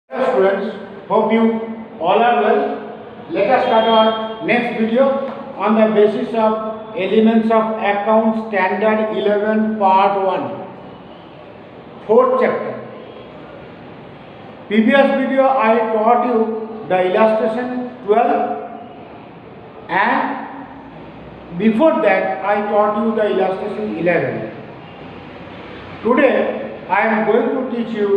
Hello students, hope you all are well. Let us start our next video on the basis of elements of account standard 11 part 1, fourth chapter. Previous video I taught you the illustration 12 and before that I taught you the illustration 11. Today I am going to teach you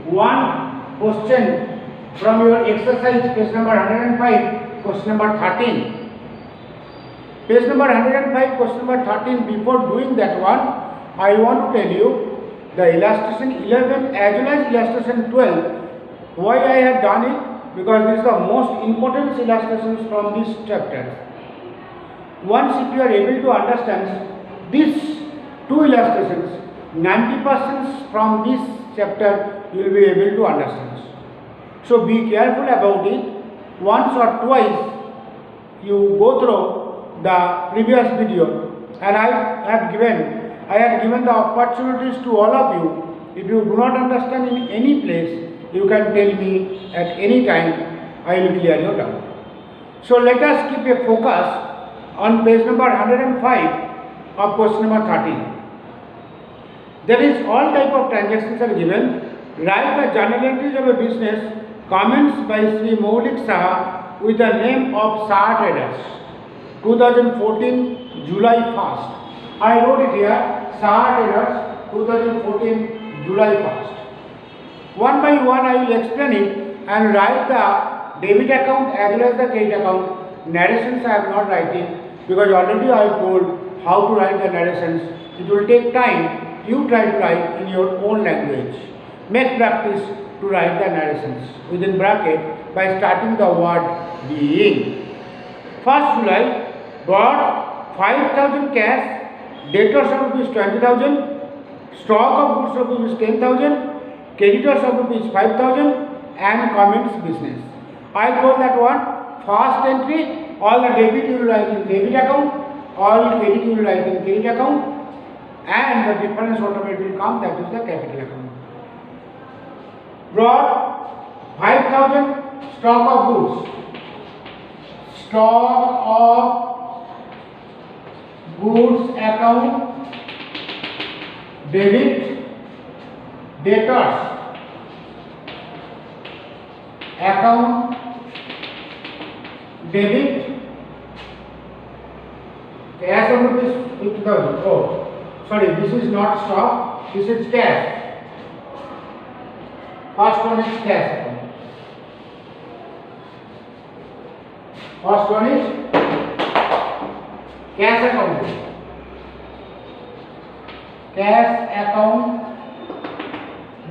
one question from your exercise page number 105, question number 13. Page number 105, question number 13. Before doing that one, I want to tell you the illustration 11 as well as illustration 12. Why I have done it? Because this is the most important illustrations from this chapter. Once if you are able to understand these two illustrations, 90% from this chapter you will be able to understand. So be careful about it. Once or twice you go through the previous video, and I had given the opportunities to all of you. If you do not understand in any place, you can tell me at any time. I will clear your doubt. So let us keep a focus on page number 105 of question number 13. There is all type of transactions are given. Write the journal entries of a business comments by Sri Maulik Saha with the name of Saha Traders 2014 July 1st. I wrote it here, Saha Traders 2014 July 1st. One by one I will explain it and write the debit account as well as the credit account. Narrations I am not writing because already I told how to write the narrations. It will take time. You try to write in your own language. Make practice to write the narrations within bracket by starting the word being. 1st July, got 5,000 cash, debtors of rupees 20,000, stock of goods of rupees 10,000, creditors of rupees 5,000 and comments business. I told that one, first entry, all the debit you will write in debit account, all credit you will write in credit account, and the difference automatically will come, that is the capital account. Brought 5,000 stock of goods. Stock of goods account, debit, debtors account, debit, cash of rupees 50,000. Oh, sorry, this is not stock, this is cash. First one is cash account. First one is cash account. Cash account,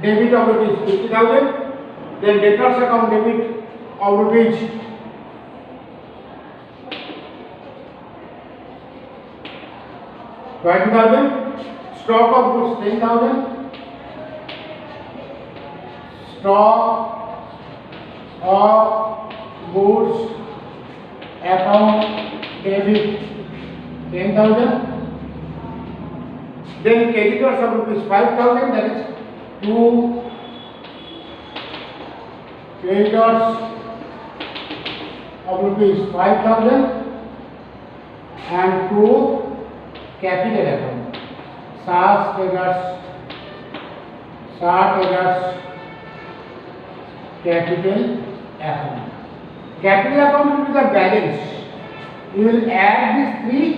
debit of rupees 50,000. Then debtors account, debit of rupees 20,000. Stock of goods 10,000. Stock of goods account, debit 10,000. Then creditors of rupees 5,000, that is 2 creditors of rupees 5,000 and 2 capital account. Saha Traders capital account. Capital account will be the balance. You will add these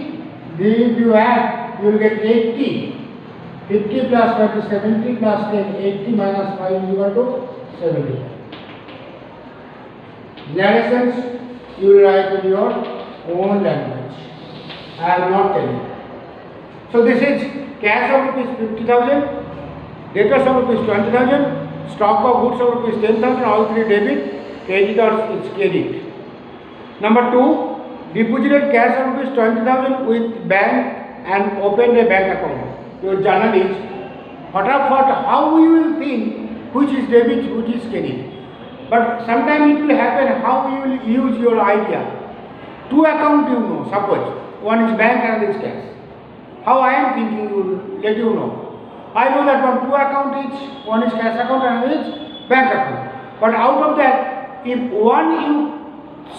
3. If you add, you will get 80. 50 plus 20, 70 plus 10, 80 minus 5 is equal to 70. Narrations you will write in your own language. I am not telling you. So this is cash of rupees 50,000, debtors of rupees 20,000, stock of goods of rupees 10,000, all 3 debit, creditors is credit. Number 2, deposited cash of rupees 20,000 with bank and opened a bank account. Your journal is how you will think which is debit, which is credit. But sometimes it will happen how you will use your idea. 2 accounts you know, suppose one is bank and another is cash. How I am thinking will let you know. I know that one 2 account is, one is cash account and another is bank account. But out of that, if one you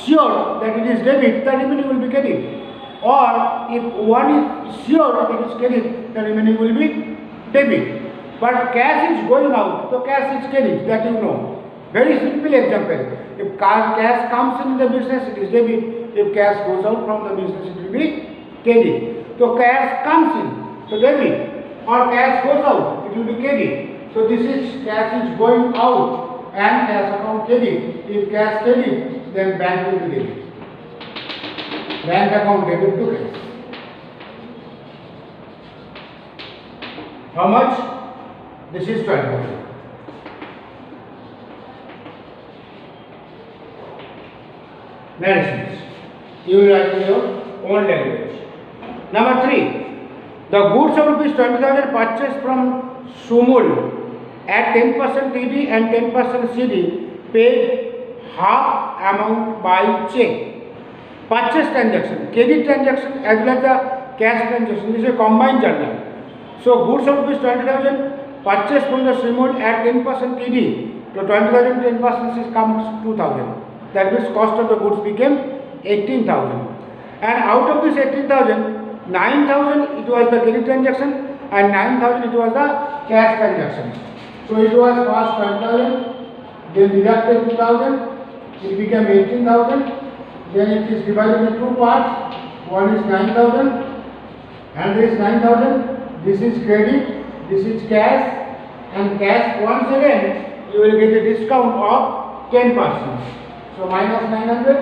sure that it is debit, the remaining will be credit. Or if one is sure that it is credit, the remaining will be debit. But cash is going out, so cash is credit, that you know. Very simple example. If cash comes in the business, it is debit. If cash goes out from the business, it will be credit. So cash comes in, so debit. Or cash goes out, it will be credit. So this is cash is going out and cash account credit. If cash credit, then bank will be debit. Bank account debit to cash. How much? This is 12,000. Narrations. You will write in your own language. Number 3. The goods of rupees 20,000 purchased from Sumul at 10% TD and 10% CD paid half amount by check. Purchase transaction, credit transaction as well as the cash transaction. This is a combined journal. So goods of rupees 20,000 purchased from the Sumul at 10% TD. So 20,000 10% comes 2,000. That means cost of the goods became 18,000. And out of this 18,000, 9,000 it was the credit transaction and 9,000 it was the cash transaction. So it was first 12,000, then deducted 2,000, it became 18,000. Then it is divided into two parts. One is 9,000 and this is 9,000. This is credit, this is cash, and cash once again you will get a discount of 10%. So minus 900,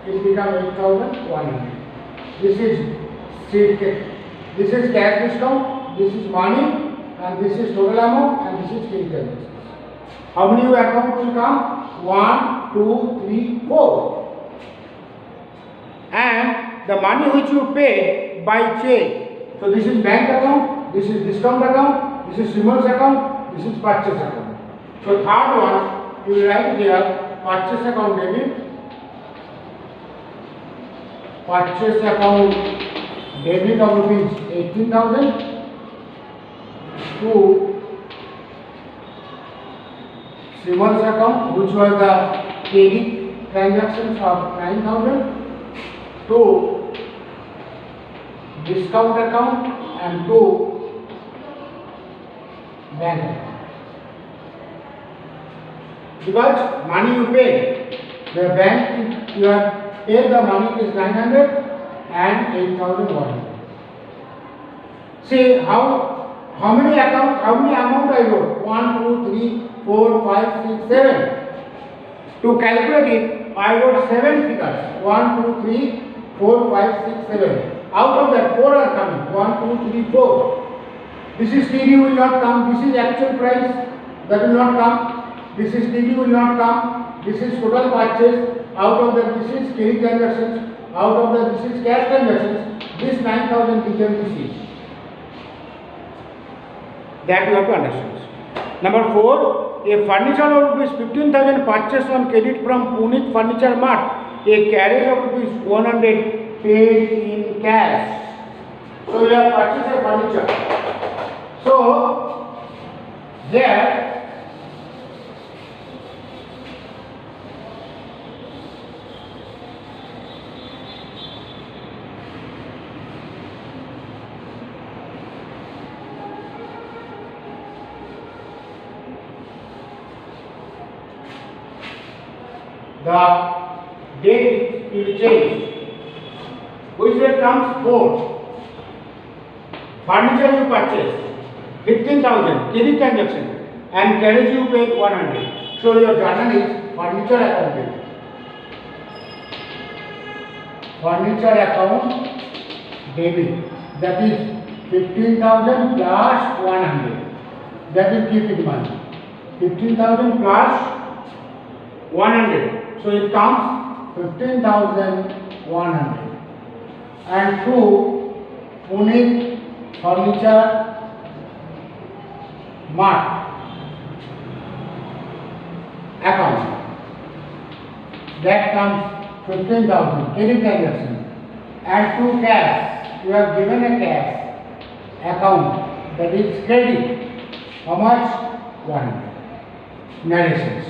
it becomes 8,100. This is cash discount, this is money, and this is total amount, and this is credit transaction. How many accounts will come? 1, 2, 3, 4. And the money which you pay by check. So this is bank account, this is discount account, this is Sumul's account, this is purchase account. So third one, you will write here purchase account debit. Purchase account debit of rupees 18,000 to Sumul's account, which was the credit transactions of 9,000. To discount account and to bank account. Because money you pay, the bank you have paid the money is 900 and 8,100. See how many accounts, how many amount I wrote? 1, 2, 3, 4, 5, 6, 7. To calculate it, I wrote 7 figures. 1, 2, 3, 4, 5, 6, 7. Out of that, 4 are coming. 1, 2, 3, 4. This is TD will not come. This is actual price. That will not come. This is TD will not come. This is total purchase. Out of that, this is credit transactions. Out of that, this is cash transactions. This 9,000 became this is. That you have to understand. Number 4. A furniture of rupees 15,000 purchased on credit from Punit Furniture Mart. A carriage of rupees 100 paid in cash. So you have purchased a furniture. So there the date will change. Which date comes? 4. Furniture you purchase 15,000 credit transaction and carriage you pay 100. So your journal is furniture account debit. Furniture account debit. That is 15,000 plus 100. That will keep in mind. 15,000 plus 100. So it comes 15,100. And to Punit Furniture Mart account. That comes 15,000 credit transaction. And to cash, you have given a cash account, that is credit. How much? 100. Narrations.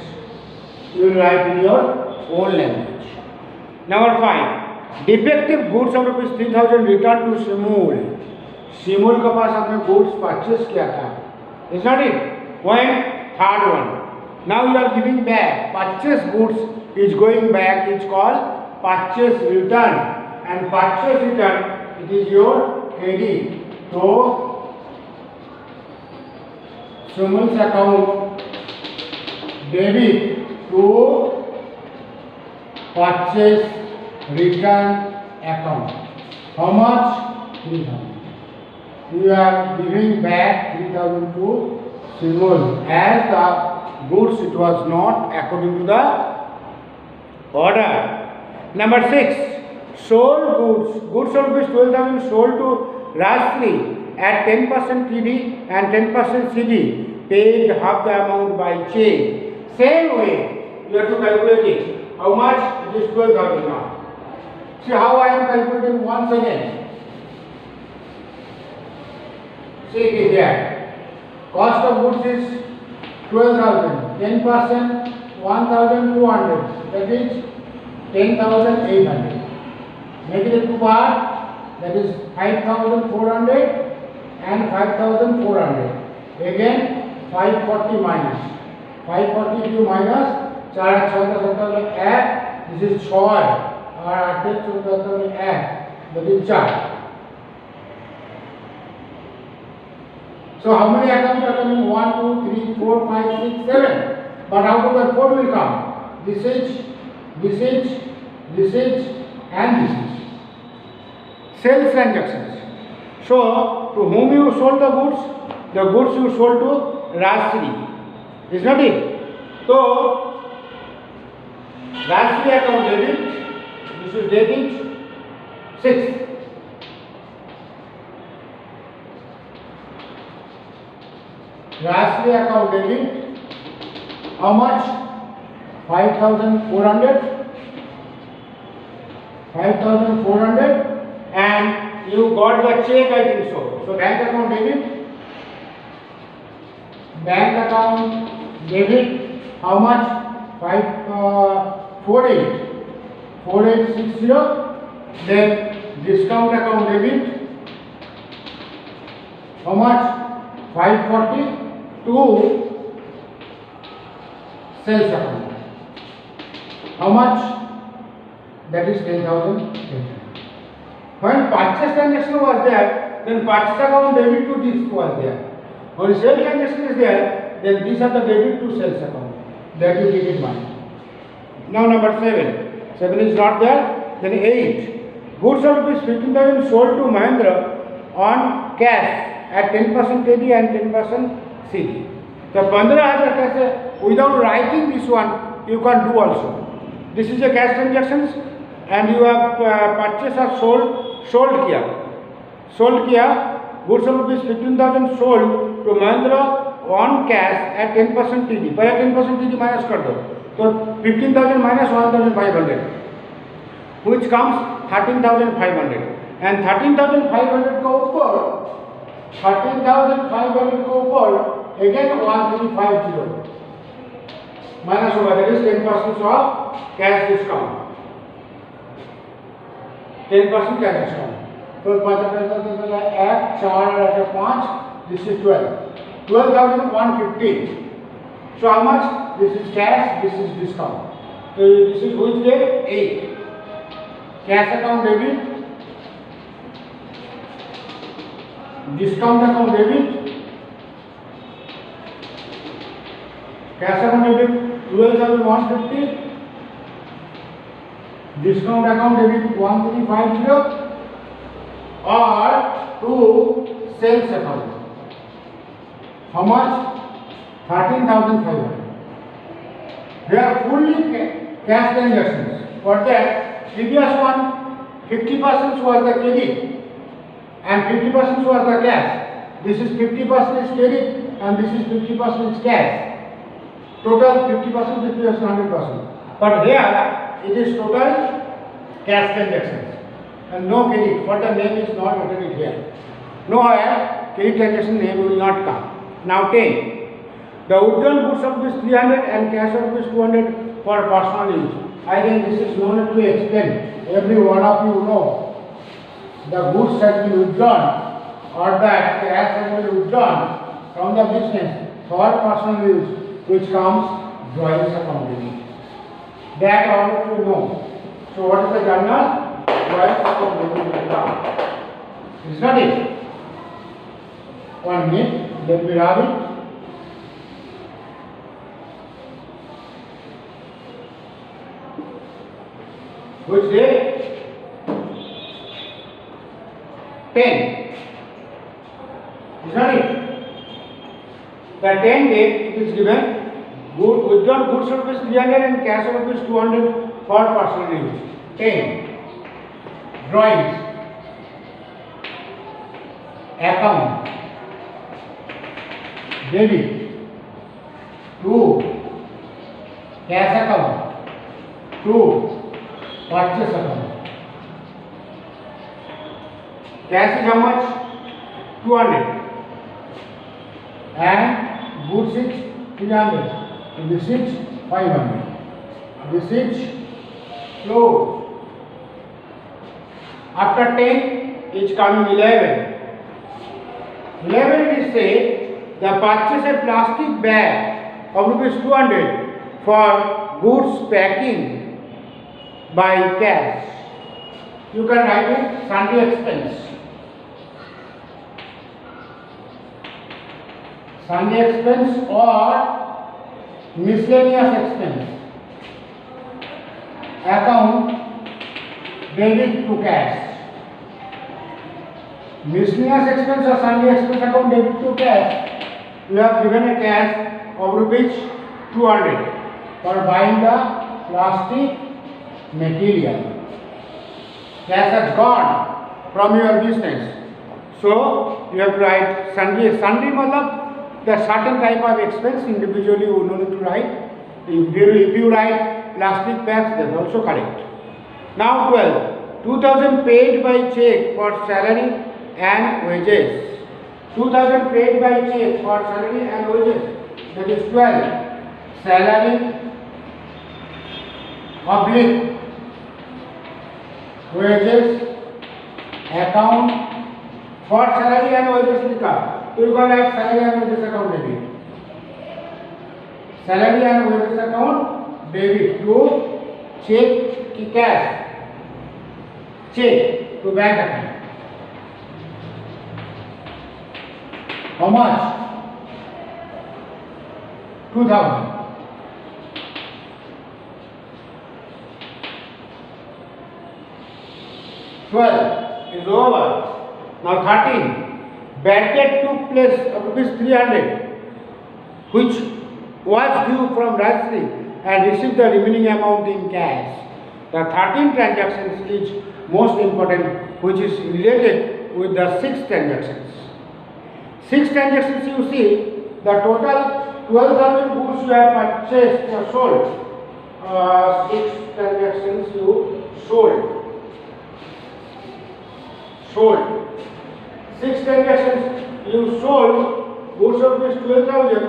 you will write in your own language. Number 5, defective goods of rupees 3000 returned to Simul. Simul के पास आपने goods purchase किया था, is not it? When third one. Now you are giving back. Purchase goods is going back. It's called purchase return, and purchase return it is your credit. So Simul's account debit to purchase return account. How much? 3000. You are giving back 3000 to Simul as the goods it was not according to the order. Number 6, sold goods. Goods of rupees 12,000 sold to Rajshri at 10% TD and 10% CD. Paid half the amount by check. Same way you have to calculate it. How much? It is 12,000 now. See how I am calculating once again. See it is there. Cost of goods is 12,000. 10% 1,200. That is 10,800. Make it two part. That is 5,400 and 5,400. Again 540 minus. 540 if you minus 4 6 7 8. This is 6 और 8 14 8. That is 4. So how many accounts are coming? 1, 2, 3, 4, 5, 6, 7. But out of that 4 will come. This is, and this is. Sales transactions. So to whom you sold the goods? The goods you sold to Rajshri. Is not it? So Rajshri account debit. This is debit 6. Rajshri account debit, how much? 5,400. 5,400 and you got the check, I think so. So bank account debit. Bank account debit, how much? 48. 4860. Then discount account debit, how much? 540. To sales account. How much? That is 10,000. When purchase transaction was there, then purchase account debit to this was there. When sales transaction is there, then these are the debit to sales account. That you keep in mind. Now number 7. 7 is not there. Then 8. Goods of rupees 15,000 sold to Mahindra on cash at 10% TD and 10% CD. The 15,000 cash without writing this one you can do also. This is a cash transactions and you have purchased or sold किया goods of rupees 15,000 sold to Mahindra on cash at 10% TD. पहले 10% TD minus कर दो तो 15,000 minus 1,500 which comes 13,500 and 13,500 के ऊपर 13,500 के ऊपर again 1350 minus होगा, that is 10% of cash discount. 10% cash discount. तो 5 4 5. This is 12,150. So how much? This is cash. This is discount. So this is which date? 8. Cash account debit. Discount account debit. Cash account debit 12,150. Discount account debit 1350 or to sales account. How much? 13,500. They are fully cash transactions. For that, previous one 50% was the credit and 50% was the cash. This is 50% is credit and this is 50% is cash. Total 50%, 50%, 100%. But here it is total cash transactions and no credit. For the name is not written here. No credit transaction name will not come. Now 10. The wooden goods of rupees 300 and cash of rupees 200 for personal use. I think this is no need to explain. Every one of you know the goods has been withdrawn or that cash has been withdrawn from the business for personal use, which comes drawings account debit. That all of you know. So what is the journal? Drawings account debit account. Is that it? 1 minute. Let me rub it. Which day? 10. Is that it? The 10 date it is given. Good withdrawn goods of rupees 300 and cash of rupees 200 for personal use. 10. Drawings. Account. Debit. 2. Cash account. 2. Purchase account. Cash is how much? 200. And goods is 300. This is 500. This is closed. After 10 is coming 11. 11 is say the purchase a plastic bag of rupees 200 for goods packing by cash. You can write it sundry expense. Sundry expense or miscellaneous expense. Account debit to cash. Miscellaneous expense or sundry expense account debit to cash. You have given a cash of rupees 200 for buying the plastic material. Cash has gone from your business. So you have to write sundry. Sundry matlab the certain type of expense individually you no need to write. If you write plastic bags, that is also correct. Now 12. 2000 paid by check for salary and wages. 2000 paid by check for salary and wages. That is 12. Salary oblique wages account for salary and wages लिखा तो you can write salary and wages account debit. Salary and wages account debit to check की cash check to bank account. How much? 2000. Is over. Now 13. Bad debt took place of rupees 300, which was due from Rajshri and received the remaining amount in cash. The 13 transactions is most important, which is related with the 6 transactions. 6 transactions you see, the total 12,000 goods you have purchased or sold. 6 transactions you sold. 6 transactions you sold goods of rupees 12,000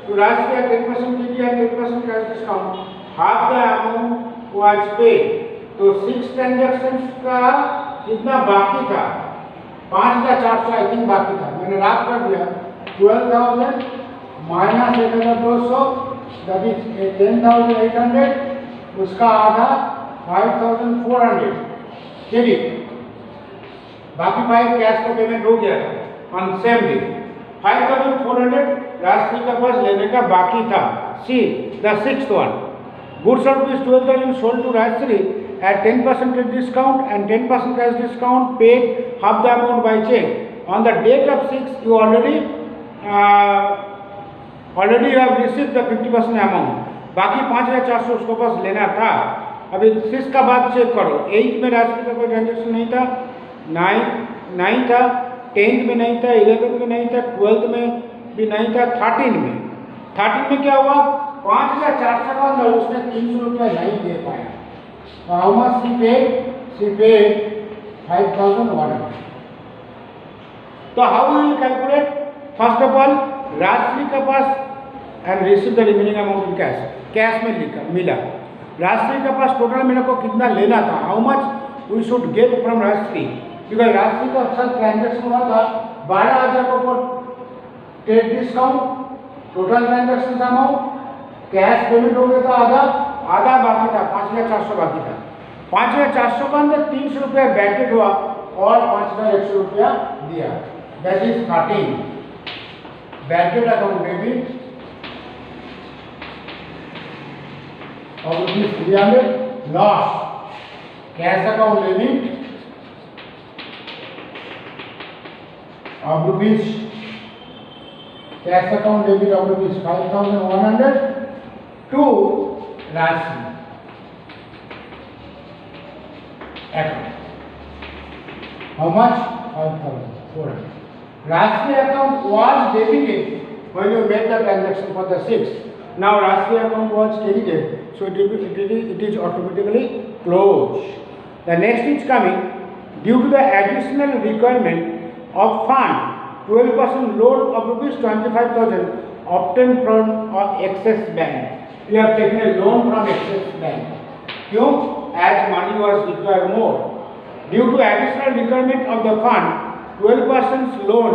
to Rajshri at 10% TD and 10% cash discount. Half the amount was paid. तो 6 transactions का कितना बाकी था? 5,400 I think बाकी था. मैंने रात कर दिया. 12,000 माइनस 1,200 that is 10,800. उसका आधा 5,400 क्रेडिट. बाकी 5 कैश का पेमेंट हो गया था ऑन सेम डे. 5,400 राशि का पास लेने का बाकी था. See the 6th one. Goods of rupees 12,000 sold to Rajshri at 10% discount and 10% cash discount, paid half the amount by check. On the date of 6, you already you have received the 50% amount. बाकी 5,400 उसको पास लेना था. अभी 6 का बाद check करो. 8 में राशि का कोई ट्रांजेक्शन नहीं था. 9 था. 10th में नहीं था. 11th में नहीं था. 12th में भी नहीं था. 13 में क्या हुआ? 5,400 का अंदर उसने 300 रुपया नहीं दे पाया. How much she paid? She paid 5,100. So how we will calculate? First of all, Rajshri का पास and receive the remaining amount in cash. Cash में लिखा मिला. राजश्री के पास टोटल मेरे को कितना लेना था, how much we should get from Rajshree, because Rajshree का साथ ट्रांजेक्शन हुआ था 12,000 के ऊपर trade discount, total transaction amount, cash payment हो गया था आधा, आधा बाकी था, 5,400 बाकी था। 5,400 का अंदर 300 रुपया बैटेड हुआ और 5,100 रुपया दिया, that is 13 bad debt account debit और rupees 300 loss, cash account debit of rupees, cash account debit of rupees 5,100 to Rajshri account. How much? 5,400. Rajshri account was debited when you made the transaction for the 6th. Now Rajshri account was credited, so it is automatically closed. The next is coming, due to the additional requirement of fund 12% loan of rupees 25,000 obtained from Axis Bank. We have taken a loan from Axis Bank. Kyun? As money was required more. Due to additional requirement of the fund, 12% loan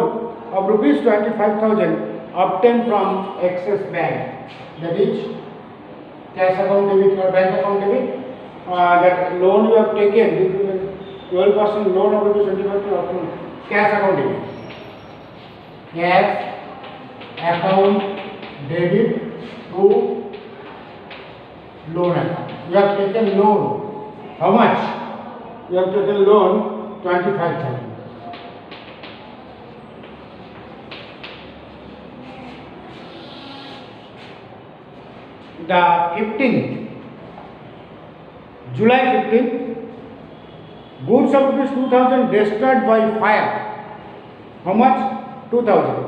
of rupees 25,000 obtained from Axis Bank. That is cash account debit or bank account debit. That loan you have taken due to the 12% loan of rupees 25,000 obtained. Cash account debit. Cash account debit to loan account. You have taken loan. How much? You have taken loan 25,000. The 15th, July 15th, goods of rupees 2,000 destroyed by fire. How much? 2,000.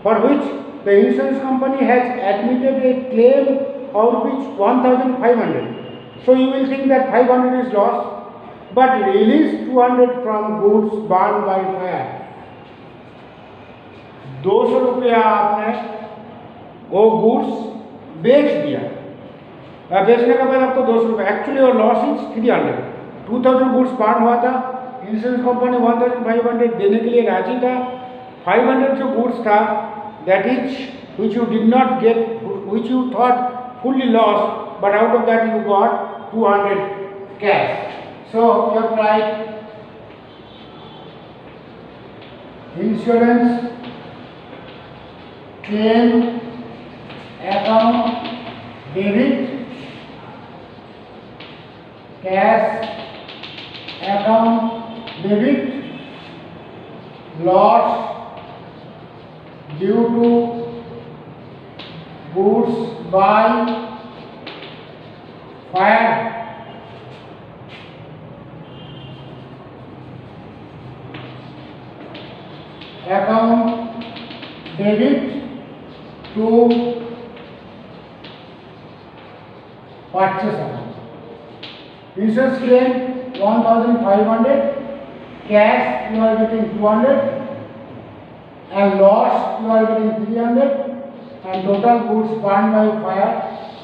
For which the insurance company has admitted a claim of rupees 1,500. So you will think that 500 is lost, but release 200 from goods burned by fire. 200 रुपया आपने वो goods बेच दिया, बेचने के बाद आपको 200 रुपये, एक्चुअली और लॉस इज 300. 2,000 गुड्स पार्ट हुआ था, इंश्योरेंस कंपनी 1,500 देने के लिए राजी था. 500 जो गुड्स था, that is which you did not gate, which you thought fully loss, but out of that you got 200 cash. So you have right insurance claim account debit cash account debit, loss due to goods by fire, account debit to purchase account. Insurance claim 1,500, cash you are getting 200, and loss you are getting 300, and total goods burned by fire,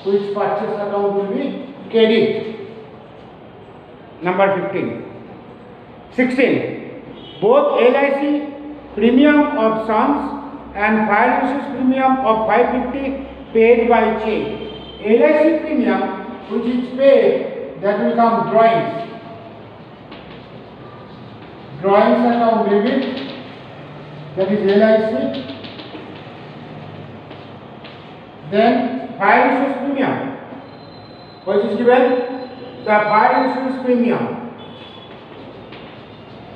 which purchase account will be carried. Number 15. 16. Both LIC premium of sums and fire insurance premium of 550 paid by check. LIC premium which is paid, that will come drawings. Drawings account debit, that is LIC. Then fire insurance premium, which is given the fire insurance premium.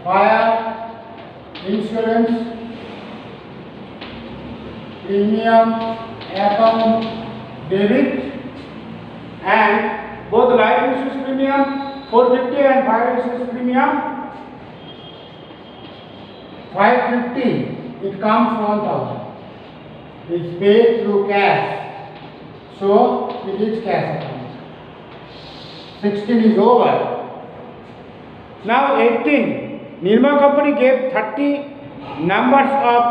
Fire insurance premium account debit, and both life insurance premium 450 and fire insurance premium 550, it comes 1,000. It's paid through cash, so it is cash account. 16 is over. Now 18, Nirma company gave 30 numbers of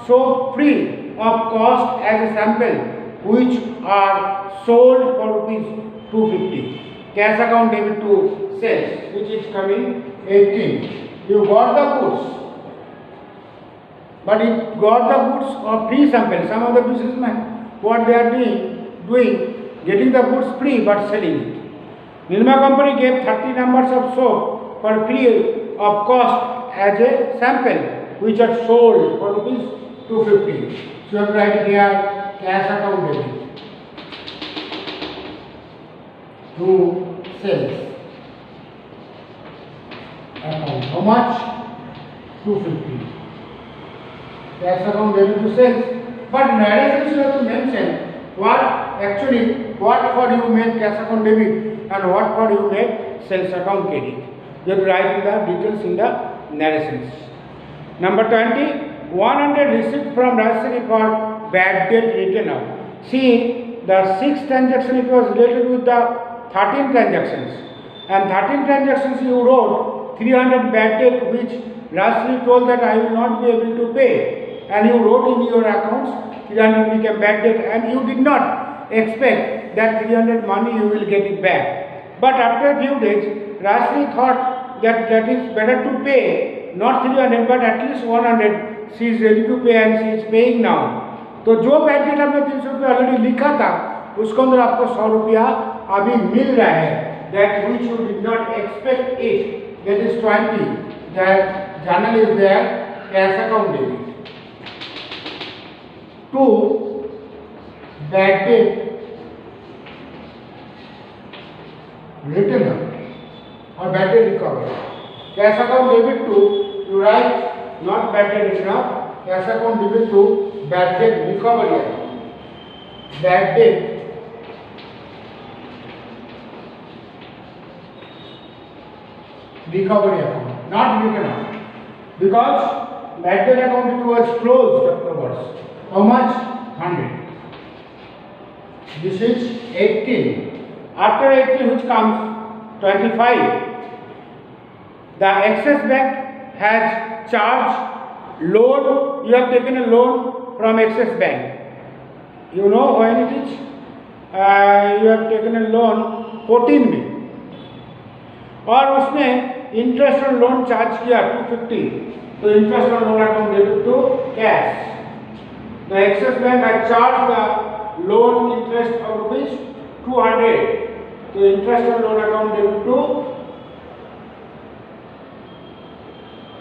soap free of cost as a sample, which are sold for rupees 250. cash account debit to sales, which is coming 18. You got the goods, but it got the goods of free sample. Some of the businessmen, what they are doing, getting the goods free but selling it. Nilima company gave 30 numbers of soap for free of cost as a sample, which are sold for rupees 250. So you have to write here cash account debit to sales account. How much? 250. Cash account debit to sales. But narration you have to mention what for you make cash account debit and what for you make sales account credit. You have to write the details in the narrations. Number 20, 100 received from Rajasthani for bad debt written up. See, the 6th transaction it was related with the 13 transactions, and 13 transactions you wrote 300 bad debt which Rajasthani told that I will not be able to pay, and you wrote in your accounts 300 became bad debt, and you did not expect that 300 money you will get it back. But after a few days, Rajasthani thought that is better to pay not 300 but at least 100. She is ready to pay and she is paying now. तो जो bad debt आपने 300 रुपया already लिखा था उसके अंदर आपको 100 रुपया अभी मिल रहा है. That which you did not expect it. That is 20. That journal is there. Cash account debit. 2. Bad debt written up or bad debt recovery. Cash account debit to you write not bad debt written up. Cash account debit to bad debt recovery. Bad debt recovery account, not written up, because bad debt account it was closed afterwards. How much? 100. This is 18. After 18, which comes 25. The Axis Bank has charged loan. You have taken a loan from Axis Bank. You know when it is? You have taken a loan 14 में और उसने interest और loan charge किया 250. तो interest और loan account debit to cash. The Axis Bank had charged the loan interest of rupees 200. तो interest और loan account debit to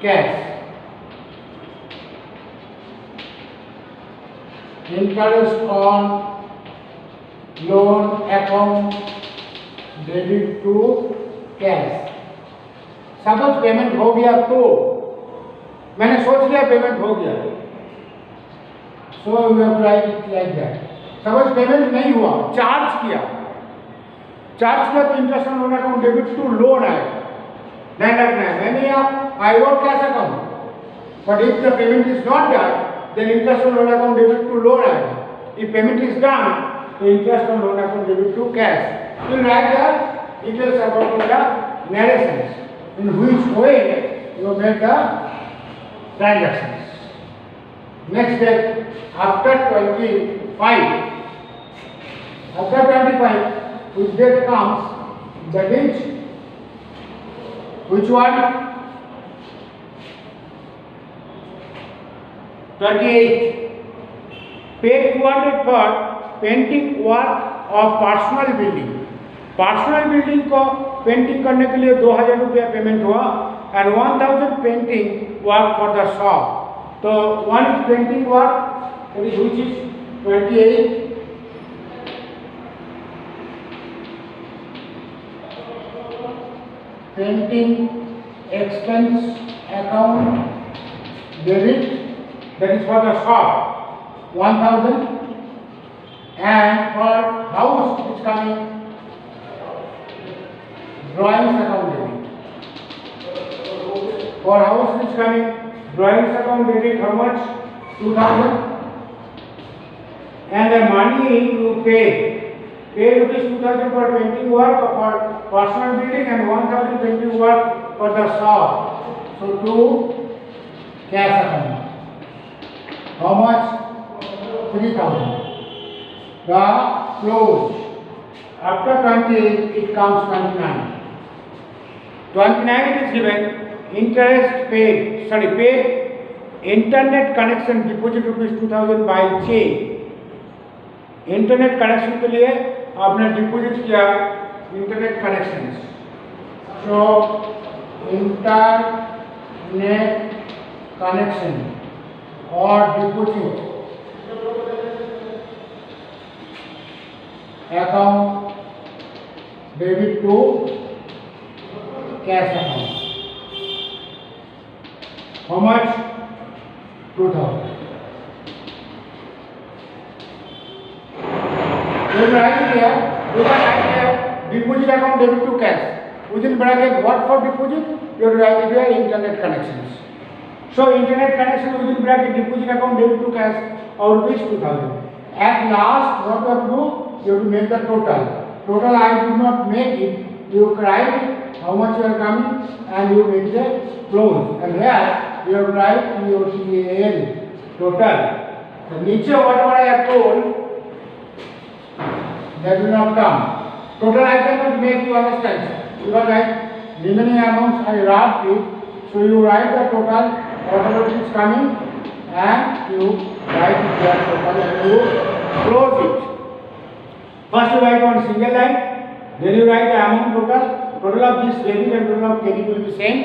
cash. Interest on loan account debit to cash. Suppose payment हो गया तो मैंने सोच लिया payment हो गया, so you have write it like that. Suppose payment नहीं हुआ, चार्ज किया तो interest on loan account debit to loan आएगा. ध्यान रखना है, मैंने यहाँ I wrote cash account, but if the payment is not done then interest on loan account debit to loan item. If payment is done, so interest on loan account debit to cash. You will write the details about the narrations in which way you make the transactions. Next step, after 25, which date comes, that is which one? 28. Pay 200 for painting work of personal building. Personal building को painting करने के लिए 2000 रुपया payment हुआ and 1000 painting work for the shop. तो one is painting work which is 28. Painting expense account debit, that is for the shop 1000, and for house is coming drawings account debit. For house is coming drawings account debit. How much? 2000, and the money you pay rupees 2000 for painting work for personal building and 1000 painting work for the shop. So to cash account. How much? 3000. The close After 20, it comes 29. 29 it is given interest paid, paid internet connection deposit rupees 2000 by check. Internet connection के लिए आपने deposit किया internet connection, so internet connection और deposit account debit to cash account, how much 2000. You write here, you can write here deposit account debit to cash. Within bracket, what for deposit? You write it here internet connections. So internet connection within bracket deposit account debit to cash or rupees 2000. At last, what you have to do? You have to make the total. Total I did not make it. You write it, how much you are coming, and you make the close. And here you have to write TOTAL total. So niche whatever I have told, that will not come. Total I cannot make you understand, because remaining amounts I write it. So you write the total, whatever is coming, and you write it there total and you close it. First you write on single line, then you write the amount total. Total of this debit and total of credit will be same.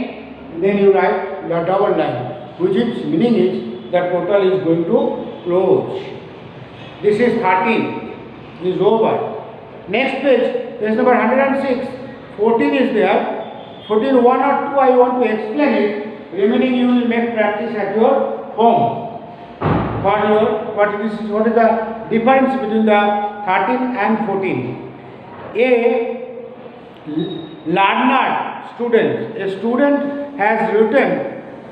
And then you write the double line, which is meaning is that total is going to close. This is 13. Is over. Next page, page number 106. 14 is there. 14 1 or 2 I want to explain it. Remaining you will make practice at your home. What is the difference between the 13 and 14? A learner student. A student has written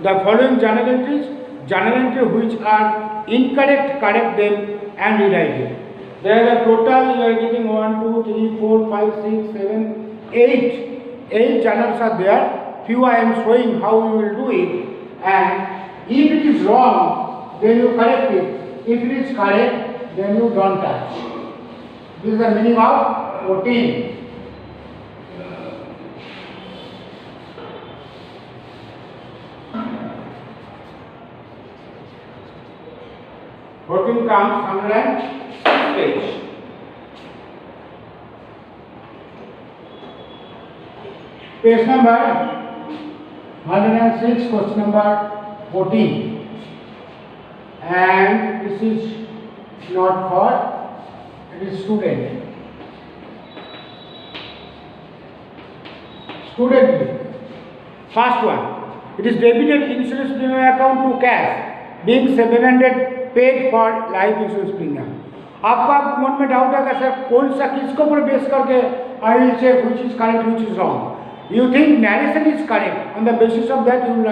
the following journal entries. Journal entries which are incorrect, correct them and rewrite it. There is a total you are getting 1, 2, 3, 4, 5, 6, 7, 8. 8 channels are there. Few I am showing how you will do it. And if it is wrong, then you correct it. If it is correct, then you don't touch. This is the meaning of 14. Comes 106 page. Page number 106, question number 14. And this is not for, it is student. Student. First one. It is debited insurance premium account to cash, being 700 paid for life insurance premium. आपका मन में doubt है कि sir कौन सा किसको पर base करके I will say which is correct which is wrong. You think narration is correct, on the basis of that you will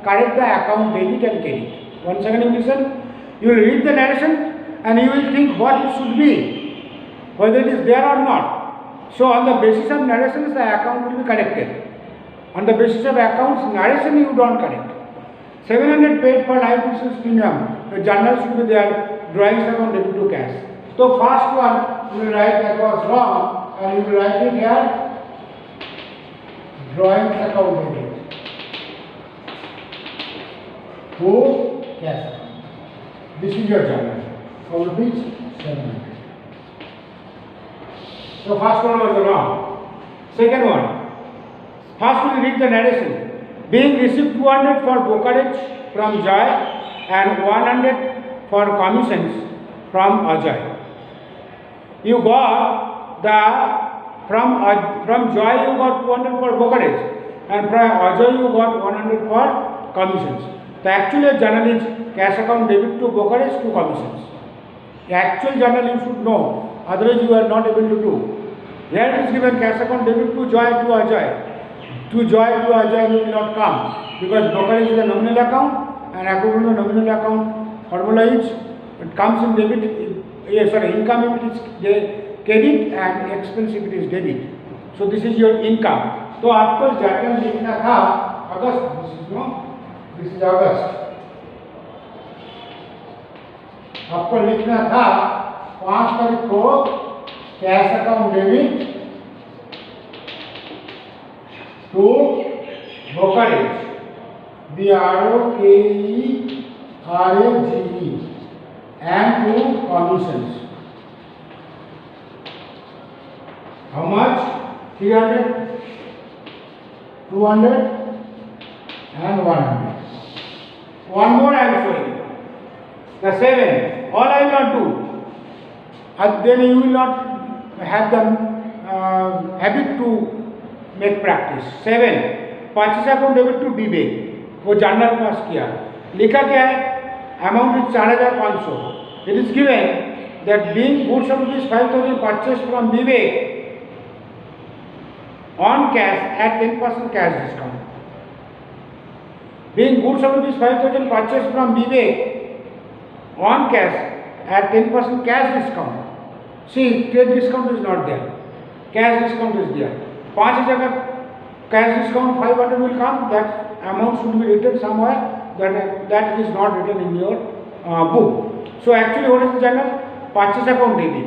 correct the account debit and credit. One second, you listen. You will read the narration and you will think what it should be, whether it is there or not. So on the basis of narrations the account will be corrected. On the basis of accounts narration you don't correct. 700 paid for life insurance premium. The journal should be there. Drawings account debit to cash. So first one you will write that was wrong and you will write it here. Drawings account debit to cash account. This is your journal. For rupees 700. So first one was wrong. Second one. First we will read the narration. Being received 200 for brokerage from Joy and 100 for commissions from Ajay. You got the from Joy you got 200 for brokerage and from Ajay you got 100 for commissions. The actual journal is cash account debit to brokerage to commissions. The actual journal you should know, otherwise you are not able to do. Here it is given cash account debit to Joy to Ajay. To Joy to Ajay will not come because brokerage is a nominal account and according to nominal account formula is it comes in debit, income if it is credit and expense if it is debit. So this is your income. तो आपको journal लिखना था अगस्त, this is अगस्त. आपको लिखना था 5 तारीख को cash account debit to brokerage, BROKERAGE, and to commissions. How much? 300, 200 and 100. One more I am showing. The 7. All I will not do. Then you will not have the habit to make practice. 7. Purchase account debit to विवेक, वो journal पास किया, लिखा क्या है? Amount is 4,500. It is given that being goods of rupees 5,000 purchased from Vivek on cash at 10% cash discount. Being goods of rupees 5,000 purchased from Vivek on cash at 10% cash discount. See, trade discount is not there. Cash discount is there. 5,000 का cash discount 500 will come. That amount should be written somewhere. That is not written in your book. So actually, what is the journal? Purchase account debit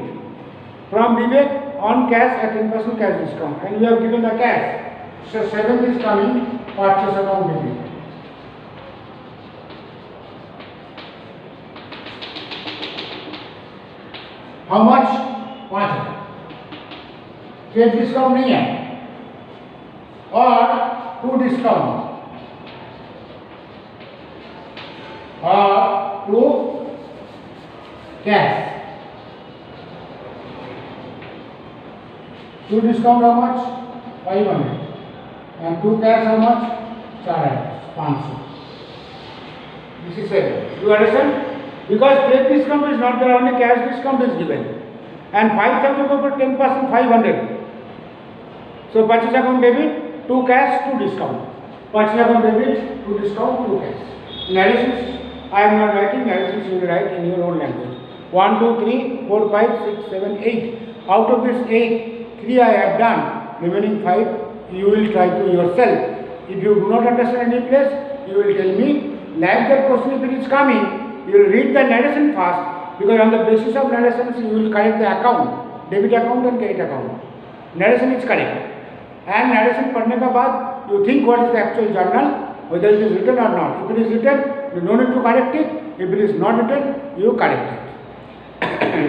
from Vivek on cash at 10% cash discount, and we have given the cash. So 7 is coming. Purchase account debit. How much? 5,000. Trade discount नहीं है और to discount और to cash. To discount how much? 500 and to cash how much? 500. This is it. You understand? Because trade discount is not there, only cash discount is given, and 5,000 over 10% 500. So purchase account debit, 2 cash, 2 discount. Purchase account debit, 2 discount, 2 cash. Narrations I am not writing. Narrations you will write in your own language. 1, 2, 3, 4, 5, 6, 7, 8. Out of this 8, 3 I have done. Remaining 5 you will try to yourself. If you do not understand any place, you will tell me. Like that question, if it is coming, you will read the narration first, because on the basis of narrations you will correct the account, debit account and credit account. Narration is correct, and narration पढ़ने के बाद you think what is the actual journal, whether it is written or not. If it is written, you don't need to correct it. If it is not written, you correct it.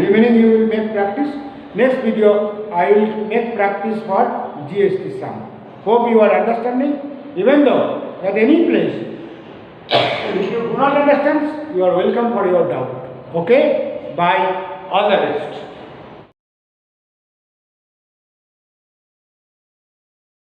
Remaining you will make practice. Next video I will make practice for GST sum. Hope you are understanding. Even though at any place, if you do not understand, you are welcome for your doubt. Okay? Bye. All the best.